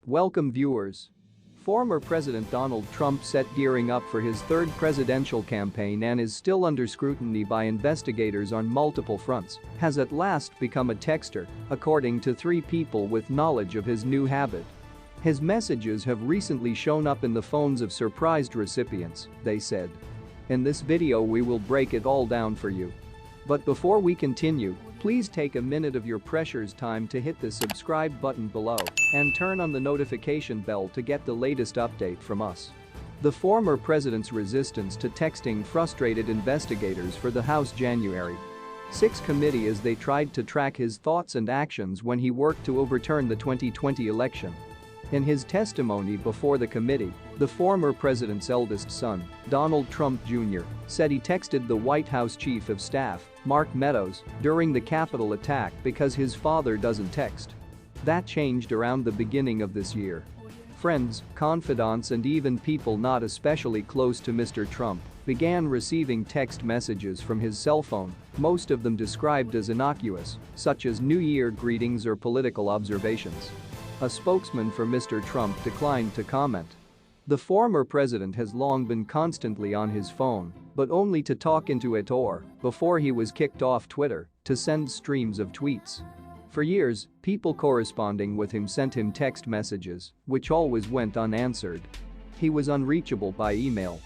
Welcome viewers. Former President Donald Trump set gearing up for his third presidential campaign and is still under scrutiny by investigators on multiple fronts, has at last become a texter, according to 3 people with knowledge of his new habit. His messages have recently shown up in the phones of surprised recipients, they said. In this video we will break it all down for you. But before we continue, please take a minute of your precious time to hit the subscribe button below and turn on the notification bell to get the latest update from us. The former president's resistance to texting frustrated investigators for the House January 6 committee as they tried to track his thoughts and actions when he worked to overturn the 2020 election. In his testimony before the committee, the former president's eldest son, Donald Trump Jr., said he texted the White House Chief of Staff, Mark Meadows, during the Capitol attack because his father doesn't text. That changed around the beginning of this year. Friends, confidants and even people not especially close to Mr. Trump began receiving text messages from his cell phone, most of them described as innocuous, such as New Year greetings or political observations. A spokesman for Mr. Trump declined to comment. The former president has long been constantly on his phone, but only to talk into it or, before he was kicked off Twitter, to send streams of tweets. For years, people corresponding with him sent him text messages, which always went unanswered. He was unreachable by email.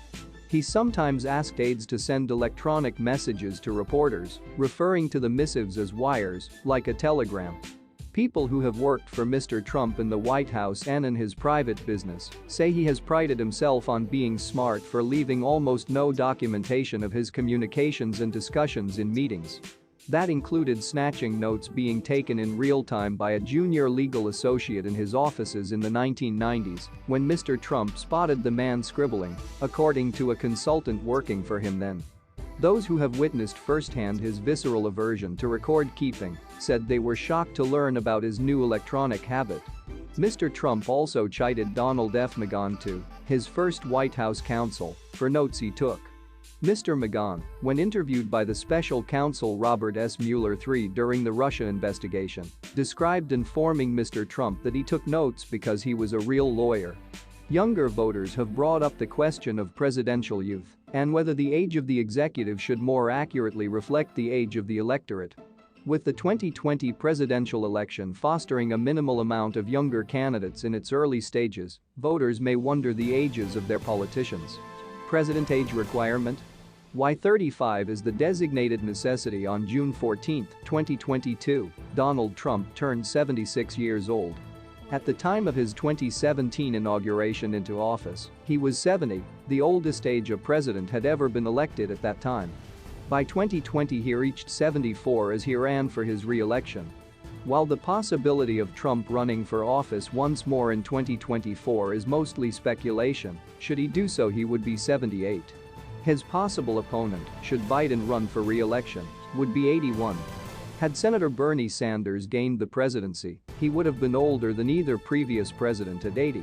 He sometimes asked aides to send electronic messages to reporters, referring to the missives as wires, like a telegram. People who have worked for Mr. Trump in the White House and in his private business say he has prided himself on being smart for leaving almost no documentation of his communications and discussions in meetings. That included snatching notes being taken in real time by a junior legal associate in his offices in the 1990s when Mr. Trump spotted the man scribbling, according to a consultant working for him then. Those who have witnessed firsthand his visceral aversion to record-keeping said they were shocked to learn about his new electronic habit. Mr. Trump also chided Donald F. McGahn, his first White House counsel, for notes he took. Mr. McGahn, when interviewed by the special counsel Robert S. Mueller III during the Russia investigation, described informing Mr. Trump that he took notes because he was a real lawyer. Younger voters have brought up the question of presidential youth and whether the age of the executive should more accurately reflect the age of the electorate. With the 2020 presidential election fostering a minimal amount of younger candidates in its early stages, voters may wonder the ages of their politicians. President age requirement? Why 35 is the designated necessity. On June 14, 2022, Donald Trump turned 76 years old. At the time of his 2017 inauguration into office, he was 70, the oldest age a president had ever been elected at that time. By 2020 he reached 74 as he ran for his re-election. While the possibility of Trump running for office once more in 2024 is mostly speculation, should he do so he would be 78. His possible opponent, should Biden run for re-election, would be 81. Had Senator Bernie Sanders gained the presidency, he would have been older than either previous president at 80.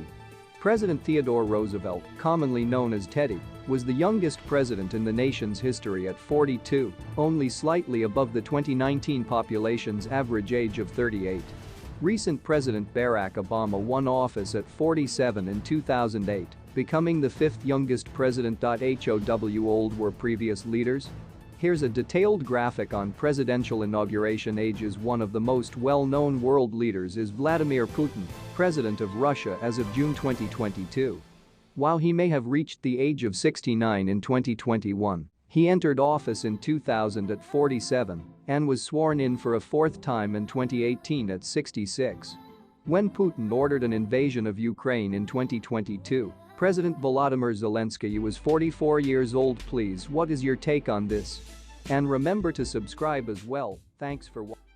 President Theodore Roosevelt, commonly known as Teddy, was the youngest president in the nation's history at 42, only slightly above the 2019 population's average age of 38. Recent President Barack Obama won office at 47 in 2008, becoming the 5th youngest president. How old were previous leaders? Here's a detailed graphic on presidential inauguration ages. One of the most well-known world leaders is Vladimir Putin, president of Russia as of June 2022. While he may have reached the age of 69 in 2021, he entered office in 2000 at 47 and was sworn in for a 4th time in 2018 at 66. When Putin ordered an invasion of Ukraine in 2022, President Volodymyr Zelensky was 44 years old. Please, what is your take on this? And remember to subscribe as well. Thanks for watching.